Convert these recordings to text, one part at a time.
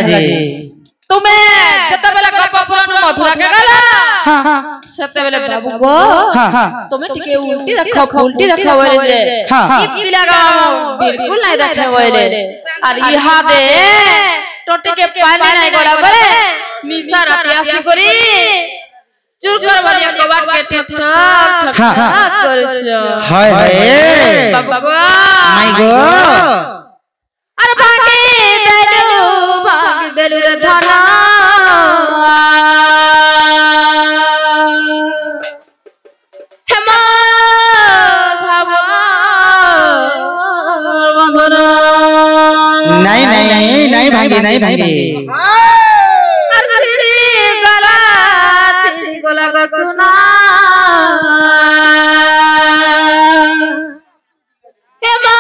जी तुम्हें जतबेले गपपुरन मथुरा के गला हां सेतबेले बाबू गो हां तुम्हें टिके उल्टी देखो बोले जे ई पिला गा बिल्कुल नहीं देखे बोले और इहा दे टोटे के पानी नहीं गला बोले निशा रातियासी करी चूर कर बरिया कबाट के ठक करछ हाय हाय बाबू गो माई गो अरे भागी देलु रे धना हेमा भावा वंदना नहीं नहीं नहीं भांगी अरे गला को सुना हेमा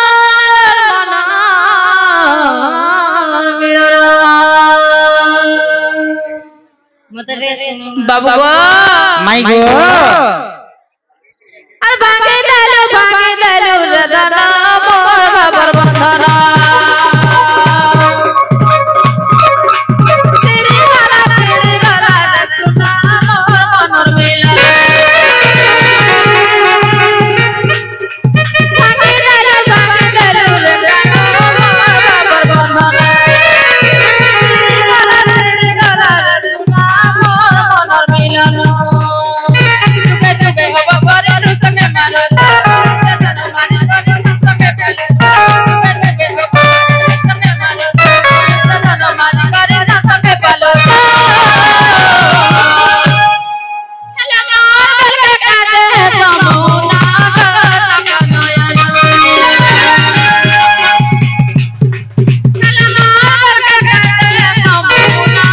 बाबू गो माई गो अरे भागे देलु रे दादा मोर बाबर बंधना तेरी गला रे सुना मोर मनर मिलन भागे देलु रे दादा मोर बाबर बंधना चुके हवा पर संगे मारो तन माने को संगे पहले चुके हवा संगे मारो तन माने करे संगे पहले चला मार के काटे समोना चला मार के काटे समोना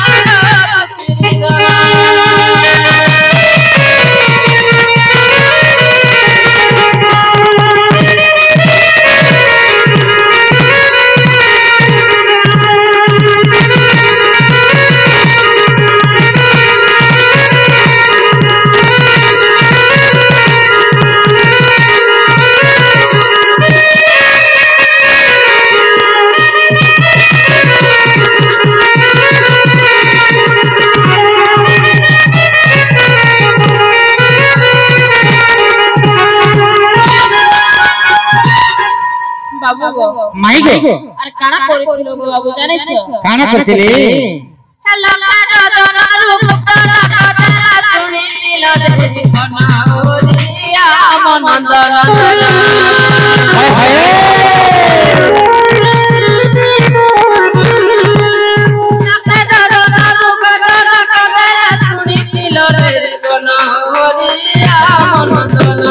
माई गो अरे काना करिथिल गो बाबू जानिस काना करथिले हेलो काजोना रूप काना काना सुनिल रे खना ओरिया मनंदन हाय हाय काजोना रूप काना काना सुनिल रे खना ओरिया मनंदन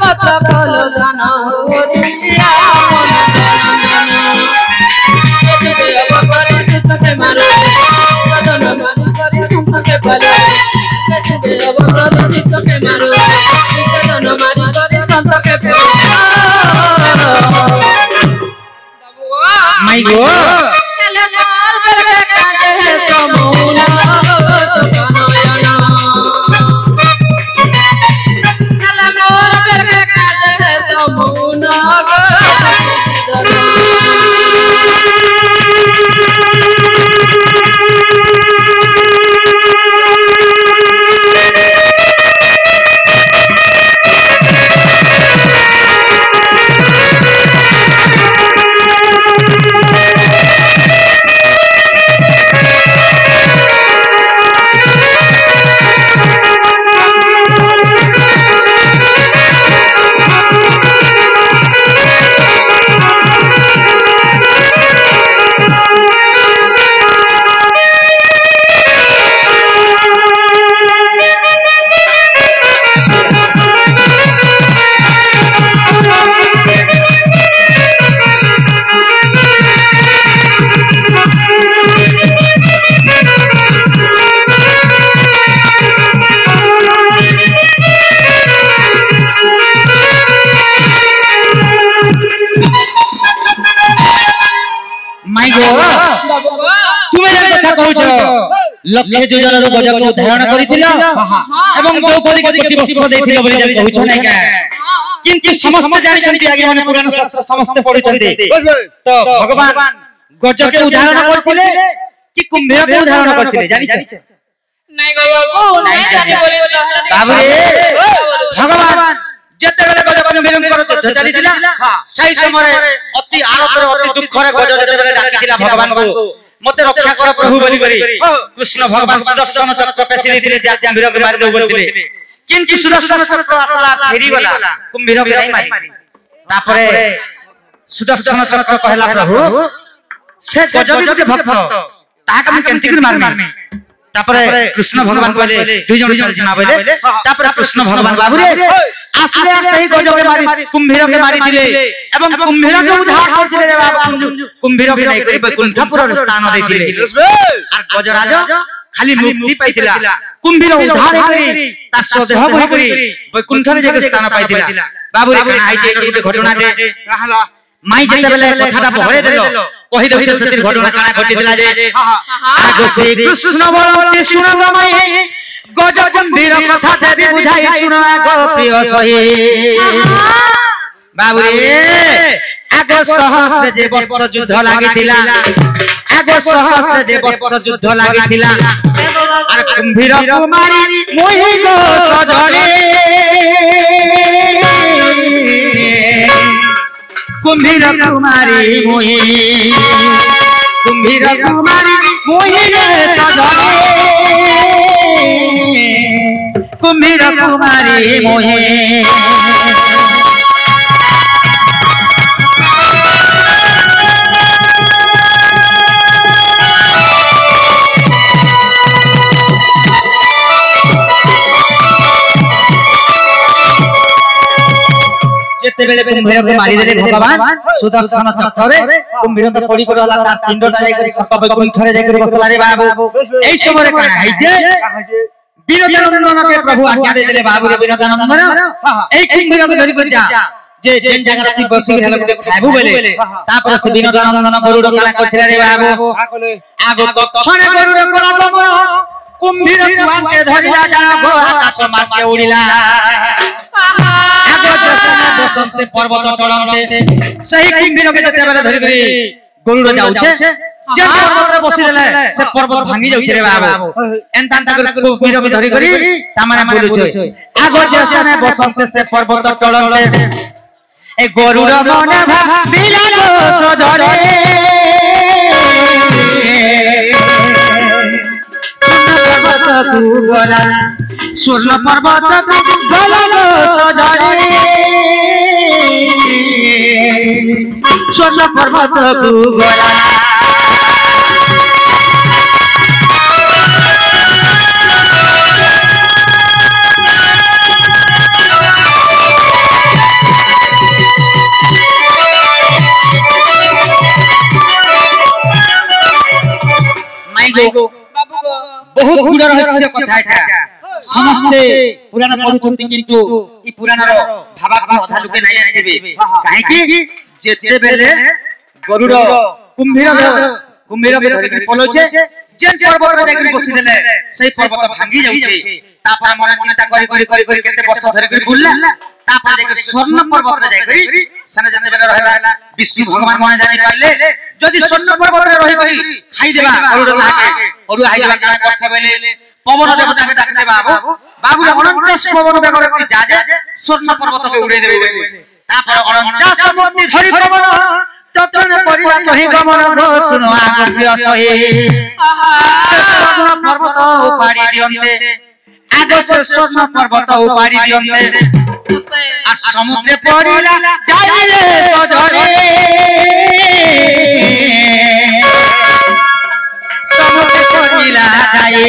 बतकल दाना ओरिया मनंदन जे बकरी सके मारो सदन मारी करी संके पले जे बकरी सके मारो सदन मारी करी संके पले बाबू माई गो चले मार बरके काजे है समूना तो लक्ष्य योजना रो बजट को धारण करिथिला एवं द्रौपदी को 25 वर्ष देथिला बोली जानि कहू छ नै का কিন্তু সমস্ত জানিଛନ୍ତି আগে মানে পুরাণ শাস্ত্র সমস্ত পড়িଛନ୍ତି তো ভগবান গজকে উদাহরণ করଥିଲେ কি কুম্ভীরকে উদাহরণ করଥିଲେ জানিছেন নাই গো বাবু নাই জানি বলে বাবু রে ভগবান যেতেবেলে গজ কুম্ভীরଙ୍କର যুদ্ধ ଚାଲିଥିଲା সেই সময়ে অতি আরতরে অতি দুঃখরে গজ যেতেবেলে ডাকিଥିଲା ভগবানଙ୍କୁ মতে রক্ষা কর প্রভু বলি করি কৃষ্ণ ভগবান সুদর্শন চক্র পেছি নেইଥିଲେ যা কুম্ভীরকে মারি দেব বলিଥିଲେ কিন্তু সুদর্শন চক্র আসলা ফেরি গলা কুম্ভীরকে নাই মারি তারপরে সুদর্শন চক্র কহিলা প্রভু সে গজবি গোটে ভক্ত তাহাকে আমি কেমতি করে মারমি তারপরে কৃষ্ণ ভগবান কইলে দুই জন চাল জিমা বলে তারপরে কৃষ্ণ ভগবান বাবু রে আসলে সেই গজকে মারি কুম্ভীরকে মারি দিলে এবং কুম্ভীরকে উদ্ধার করছিলে রে বাবা কুম্ভীরকে নাই করি বৈকুণ্ঠপুরের স্থান দেইছিলে আর গজরাজ খালি মুক্তি পাইতিলা কুম্ভীর উদ্ধার করি তার স্বদেহ বহি করি বৈকুণ্ঠরে যে স্থান পাইতিলা বাবু রে কানা আইছে এর গোটে ঘটনা দে কাহলা মাই যেতেবেলে কথাটা বহরে দেল কহি দউছে সেতির ঘটনা কানা ঘটিলা যে আগ শ্রী কৃষ্ণ বলতে শুনো মাই গজ কুম্ভীর কথা দেবী বুঝাই শুনো আগ প্রিয় সহি বাবু রে আগ সহস্রে যে বর্ষ যুদ্ধ লাগিଥିଲା আগ সহস্রে যে বর্ষ যুদ্ধ লাগিଥିଲା আর কুম্ভীর কুমারী মোহি গো সজরে কুম্ভীর কুমারী মোহি কুম্ভীর কুমারী মোহি রে সজরে কুম্ভীর কুমারী মোহি যেতেবেলে কুম্ভীরকে মারি দেলে ভগবান সুদর্শন চক্রে কুম্ভীর তো পড়ি করে হলা তার পিণ্ডটা যাই করে সর্ব বৈকুণ্ঠরে যাই করে বসলা রে বাবু এই সময়ে কানা হইছে বিনোদানন্দনকে প্রভু আজ্ঞা দেলে বাবু রে বিনোদানন্দন এই কুম্ভীরকে ধরি করে যা যে যেন জায়গা তুই বসি হেলে গুটে খাইবু বলে তারপর সে বিনোদানন্দন গরুড় কানা কইছিল রে বাবু আগো তক্ষণে গরুড় কলা গমন কুম্ভীর কুয়াকে ধরিলা জানা গো আকাশ মার্কে উড়িলা বসন্তে পর্বত টলন্তে সেই কুম্ভীরকে যেতেবেলে ধরি ধরি গরুড় যাউছে যে পর্বতরে বসি দেলে সে পর্বত ভাঙি যাউছে রে বাবু এনতান তাকর কুম্ভীরকে ধরি ধরি তামানে বলুছে আগো যেখানে বসন্তে সে পর্বত টলন্তে এ গরুড় মনে ভাবিলা গো সজরে পর্বতকু গলা স্বর্ণ পর্বতকু গলা গো সজরে স্বর্ণ পর্বতকু গলা बहुत गुड़ रहस्य कथा एटा समस्ते पुराण पढुचंती किंतु ई पुराणर भावार्थ अधा लोके नै आथिबे काहे कि जेते बेले गरुड़ कुंभीर के धरि पलोचे जे पर्वत जाई बसि देले सेही पर्वत भांगी जाउछे तापर मन चिंता करी केते वर्ष धरि बुलला तापर जाई स्वर्ण पर्वत रे जाई सने जेते बेले रहला विष्णु भगवान मन जानि पाले जदि स्वर्ण पर्वत रे रहि गई खाई देबा गरुड़ लागे और हाई देबा काना करछे बेले पवन देवता के डाकले बाबू बाबू अनंत पवन बेगरे जा जा स्वर्ण पर्वत के उड़े देबे तापर अनंत समति धरि पवन चतुर्न परिला कहि गमन गो सुनो आग प्रिय सही से स्वर्ण पर्वत उपाड़ी दियन्ते आग से स्वर्ण पर्वत उपाड़ी दियन्ते आ समुद्र पड़िला जाई रे सजरे समुद्र पड़िला जाई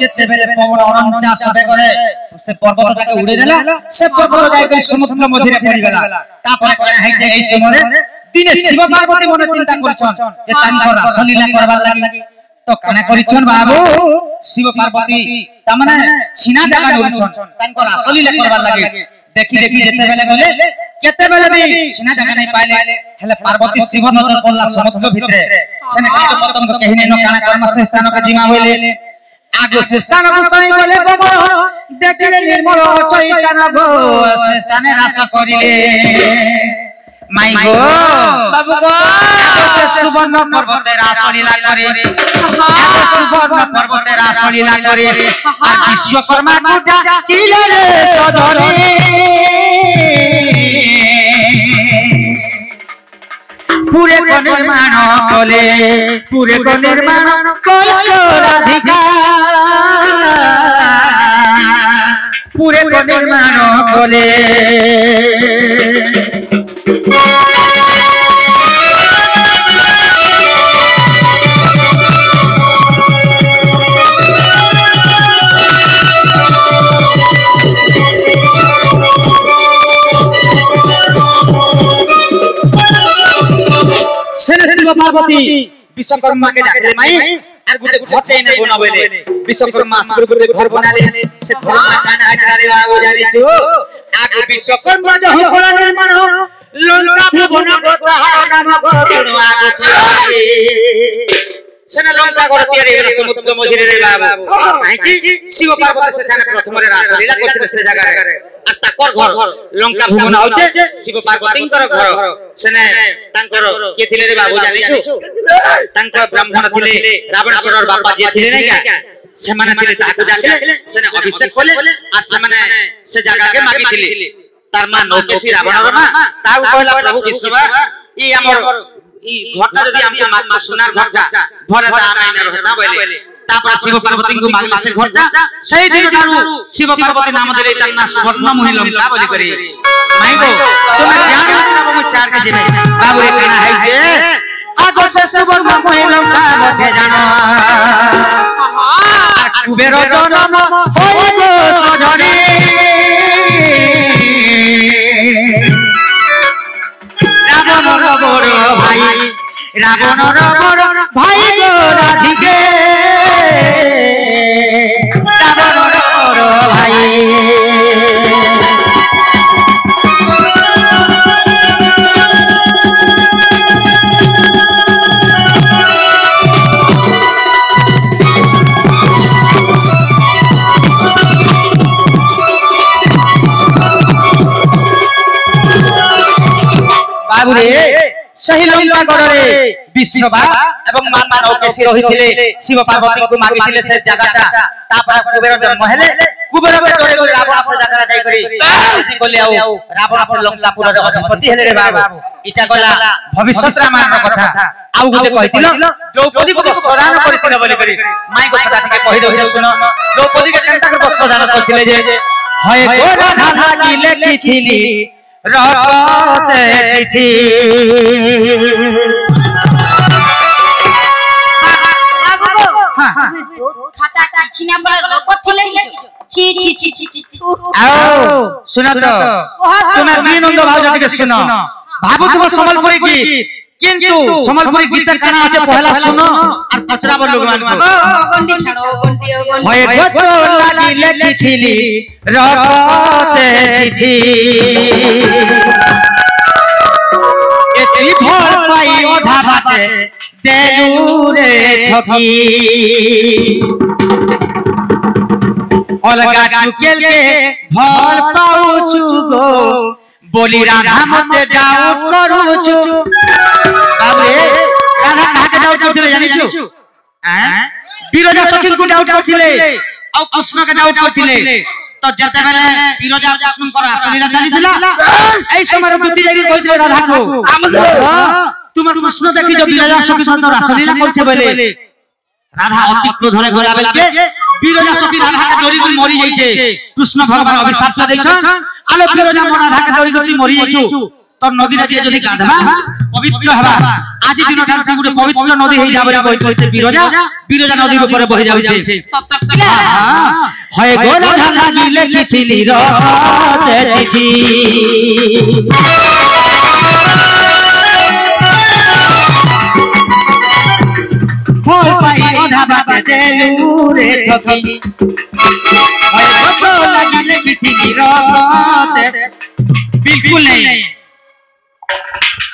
যেতে বেলে পবন অনন্ত আশাতে করে সে পর্বতটাকে উড়ে দেলা সে পর্বত যাই করে সমুদ্র মধ্যে পড়ি গেলা তারপরে কয় হইছে এই সময়ে দিনে শিব পার্বতী মনে চিন্তা করছন যে তাঙ্কর রাসলীলা করবার লাগি তো কানে করিছন বাবু শিব পার্বতী তা মানে ছিনা জায়গা করছন তাঙ্কর রাসলীলা করবার লাগি দেখি দেখি যেতেবেলে গলে কেতেবেলে ବି ସିନା ଜାଗା ନାହିଁ ପାଇଲେ ହେଲେ ପାର୍ବତୀ ଶିବ ନଜର ପଡିଲା ସମୁଦ୍ର ଭିତରେ ସେନେ କୀଟ ପତଙ୍ଗ କେହି ନେନ କାଣା କର୍ମ ସେ ସ୍ଥାନକୁ ଯିମା ବୋଇଲେ ଆଗ ସେ ସ୍ଥାନକୁ କହି ଗଲେ ଗୋବର ଦେଖିଲେ ନିର୍ମଳ ଚୈତନ୍ୟ ଗো ସେ ସ୍ଥାନେ ନାଶ କରିଲେ মাই গো বাবু গো সুবর্ণ পর্বতের রাসলীলা করে সুবর্ণ পর্বতের রাসলীলা করে আর বিশ্বকর্মা কোটা কিলে রে সজরে পুরে কো নির্মাণ কলে পুরে কো নির্মাণ কলে রাধিকা পুরে কো নির্মাণ কলে শিব পার্বতী বিশ্বকর্মাকে ডাকলে মাই আর গুটে ঘটে না বনাবেলে বিশ্বকর্মা গুরুগুরু ঘর বানালে সে ঘর না কানা হাজারে বাবু জানিছো আগে বিশ্বকর্মা যখন ঘর নির্মাণ লঙ্কা ভুবন গোতাহার নাম গণ আগে সেনা লঙ্কা ঘর তৈরি হলো সমুদ্র মঝিরে রে বাবু কাইকি শিব পার্বতী সেখানে প্রথমে রাসলীলা করতে সে জায়গায় আর তাকর ঘর লঙ্কা ভুবন হচ্ছে শিব পার্বতীଙ୍କର ঘর সেনে তাঙ্কর কে থিলে রে বাবু জানিছো তাঙ্ক ব্রাহ্মণ থিলে রাবণাসুরর বাপা যে থিলে নাই কা সেমানে থিলে তাকু ডাকলে সেনে অভিষেক কলে আর সেমানে সে জায়গাকে মাগিছিলে তার মা নৌকেশী রাবণর মা তাও কইলা প্রভু বিশ্ববা ই আমর ই ঘরটা যদি আমকে মা সোনার ঘরটা ঘরে তা আনাইনা রহতা বলে তারপর শিব পার্বতীଙ୍କୁ মাগলা সে ঘরটা সেই দিনଠାରୁ শিব পার্বতী নাম দিলে তার না স্বর্ণময়ী লঙ্কা বলি করে মাইগো তুমি জানো না বাবু চার কে যাবে বাবু রে কানা হইছে আগো সে স্বর্ণময়ী লঙ্কা মতে জানো আর কুবের জনম হইগো সজনে রাবণর বড় ভাই রাবণর বড় ভাই গো রাধিকে রাবণর বড় ভাই বাবু রে সেই লঙ্কা গড়রে বিশ্ববা এবং মাতা নৌকেশী রহিছিলে শিব পার্বতীଙ୍କୁ মাগিছিলে সে জায়গাটা তারপর কুবের জন্ম হেলে কুবের ডরে গলি রাবণ সে জায়গা যাই করি এতি কলি আও রাবণ সে লঙ্কাপুরের অধিপতি হেলে রে বাবা এটা গলা ভবিষ্যৎ রামায়ণৰ কথা আউ গতে কইছিল দ্রৌপদীকে বস্ত্রদান করিছিল বলি করি মাই কথা থেকে কই দেউ শুনো দ্রৌপদীকে কেনটা করে বস্ত্রদান করিছিলে যে হয় গো রাধা লাগি লেখিছিলি রতে চিঠি খাতা কিছু না বলে করছিলে ছি ছি ছি ছি ছি আও শুনো তো তুমি বিনন্দ ভাউজ থেকে শুনো ভাবু তুমি সম্বলপুরি কি কিন্তু সম্বলপুরি গীতের কানা আছে পহলা শুনো আর পচরা বল লোক মান গন্ডি ছাড়ো গন্ডি হয় গো লাগি লেখিছিলি রতে চিঠি এতি ভর পাই ওধা বাটে দেলু রে ঠকি অলগা টুকেলকে ভর পাউছু গো বলি রাধা মতে ডাউট করুছু বাবু রাধা কাকে ডাউট করছিলে জানিছো হ্যাঁ বিরজা সখীଙ୍କୁ ডাউট করছিলে ଆଉ କୃଷ୍ଣকে ডাউট করଥିଲେ তো যেতেবেলে বিরজা কৃষ্ণଙ୍କର ରାସলীলা ଚାଲିଥିଲା এই সময় বুদ্ধি যাই কইଥିଲେ রাধাକୁ তোমার কৃষ্ণ দেখি যে বিরজা সখী সঙ্গে রাসলীলা করছে বলে রাধা অতি ক্রোধরে গলা বেলকে বিরজা সখী রাধাকে ধরি করে মরি যাইছে কৃষ্ণ ভগবান অভিশাপ দেইছ আলো বিরজা রাধাকে ধরি করে মরি যাইছু তোর নদীরে দিয়ে যদি গাধবা পবিত্র হবা আজি দিনঠার কি গুটে পবিত্র নদী হই যাবে বই কইছে বিরজা বিরজা নদীর উপরে বহি যাচ্ছে হয় গো রাধা লাগি লেখিছিলি রতে চিঠি ফল পাই ওধা বাটে দেলু রে ঠকি হয় গো লাগি লেখিছিলি রতে बिल्कुल नहीं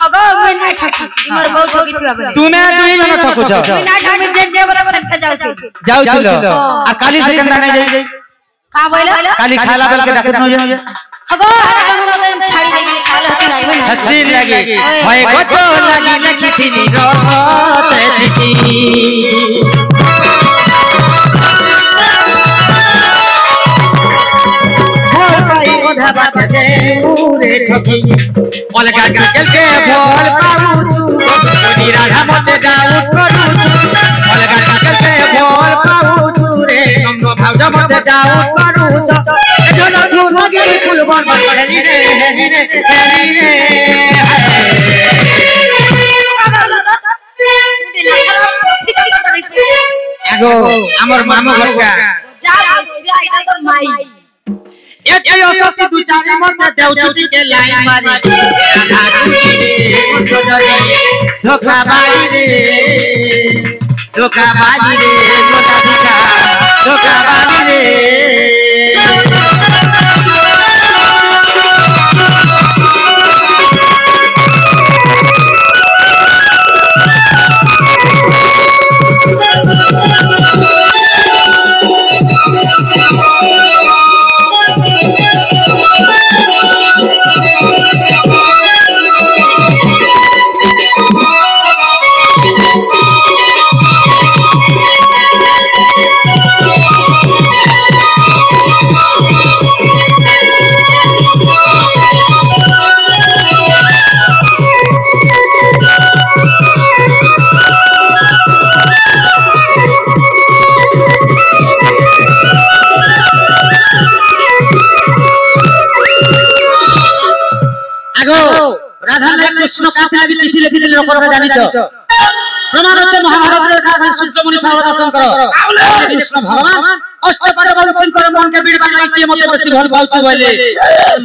अगो मैं ना ठकी तुमर बहुत ठकी थी बाबा तुम्हें दुई जन ठकुछ मैं ना ठकी जे जे बराबर से जाऊ आ काली से केंदा नहीं जाई का बोला काली खाला बेल के डाकत न जाई अगो हमरा छाड़ी दे खाला हती लागे ना हती लागे होय गतो लागी लखी थी रात थी ओधा बात दे पूरे ठकी अलगा गल के भोल पाऊ कोनी राधा मते डाउट करू अलगा गल के भोल पाऊ रे गंगो भावज मते डाउट करू जन तू लगे फूल बन हेली रे आगो हमर मामू घरका जा बसिया इटा तो माई एते अससी दु चार मत देउचुटी के लाइन मारी राधा कुटी रे सजरी धोखाबाजी रे धोखाबाजी रे मोटा धिका धोखाबाजी रे राधा ने कृष्ण काते भी किछि लिखि देले रपर का जानिछ प्रमाण अछि महाभारत रे का सूत्र मुनि सर्वदा शंकर कृष्ण भगवान अष्टपाद शंकर मन के बीड़ बालाई के मते बसी भल पाउछि बोले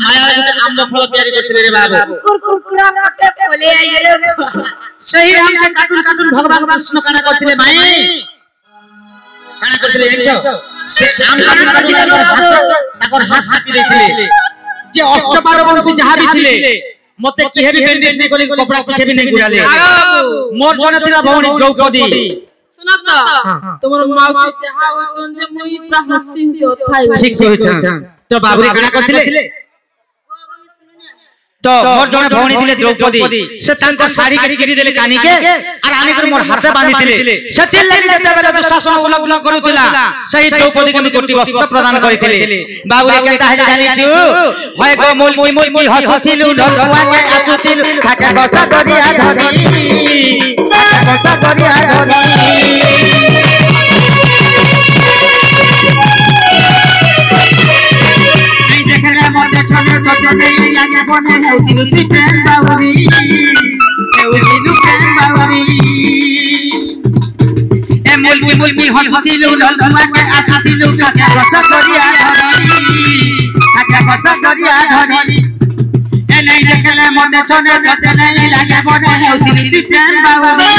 माया रे आम्ल फल तैयारी करथिले रे बाबू कुरकुरा मते बोले आइले सही हम के काटून काटून भगवान कृष्ण काना करथिले माई काना करथिले एकछो से आम्ल काटी ताकर हाथ काटी देथिले जे अष्टपाद वंशी जहा भी थिले मते केहे भी बैंडेज नहीं कोली कपड़ा केहे भी नहीं गुराले मोर जने थिला भौणी द्रौपदी सुना तो तुमर मौसी से हाउ चोन जे मुई पूरा हसीन से थाई ठीक होई छ तो बाबूरी काना करथिले तो मोर जने भौणी थिले द्रौपदी से तांको साड़ी के चिरी देले कानी के और आनी कर मोर हाथे बांधी थिले सतिल लागि जते बेला दुशासन उल्लंघन करूतिला सही द्रौपदी के कोटि वस्त्र प्रदान करिथिले बाबूरी केता है जानि छु होय गो मोल मोई हसथिलु ढलुआ के आसुथिलु खाके बसा गरिया धरी खाके बसा गरिया धरी देखले मते छने तते नहीं लागे बने हेउतिलु ती प्रेम बाउरी हेउतिलु प्रेम बाउरी ए मुलकी हसतिलु ढलुआ के आसतिलु खाके बसा गरिया धरी खाके बसा गरिया धरी ए नहीं देखले मते छने तते नहीं लागे बने हेउतिलु ती प्रेम बाउरी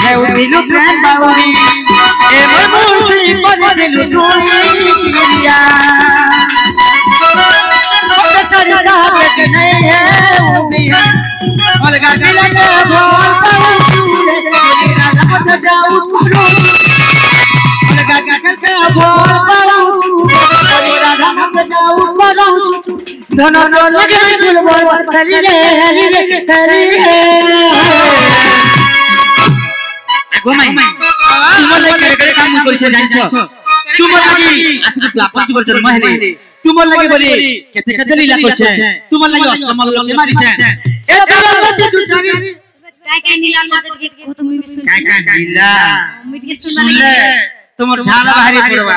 हेउतिलु प्रेम बाउरी ए मुरछी पदिलु तुई किया चरिता के नहीं है उमिया अलगा दिल के भोल पाऊ रे राधा मत जाऊ कुरो अलगा गगल के भोल पाऊ रे राधा मत जाऊ कुरो धन न लगे फूल बोल हली रे घुमाई तुम लगे करे काम करिछ जानछ तुम लगे आसिक लापन तू करछ महले तुम लगे बोली केते केते लीला करछे तुम लगे अष्टमल लगे मारिछे ए तोरा सच्चे चुचारी काय नीला करते के तुम भी सुन काय नीला उम्मीद के सुन ले तुमर झाला बाहरी पड़वा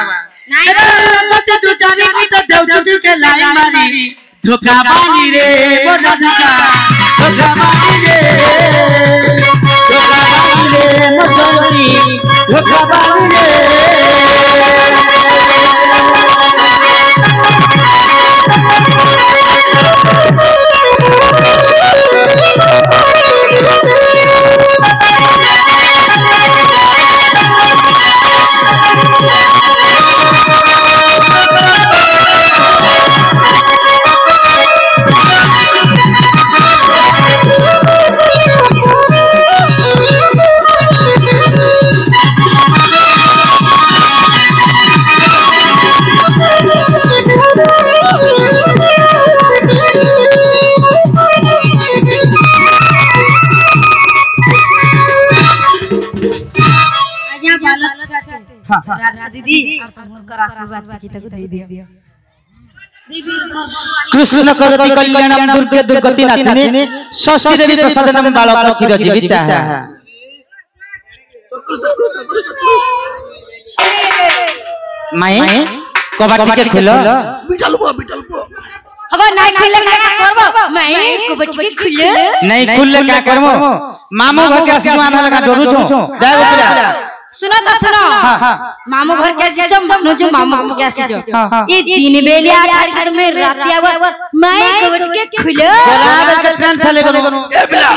नहीं ए सच्चे चुचारी की तो देवचुटी के लाइन मारी धोखा बानी रे बोला धोखा धोखा बानी रे मसोनी धोखा बानी रे राधा दीदी और तुमको आशीर्वाद टिकी तक दे दियो कृष्ण करति कल्याणम दुर्गे दुर्गति नाथिनी षष्ठी देवी प्रसादनम बालक चिरजीविता है। माए कबाटी के खुलो अगर नहीं खुले ना करबो मैं कबाटी के खुले नहीं खुले क्या करबो मामू घर के आसी आमे लगा डरू छु जाय उपरा सुनो तो सुनो मामू घर के आसी मनु जो मामू के आसी जो ये दिन बेलिया घर में रात आवा मैं कबाटी के खुले बोला के ट्रेन चले गनो ए बिला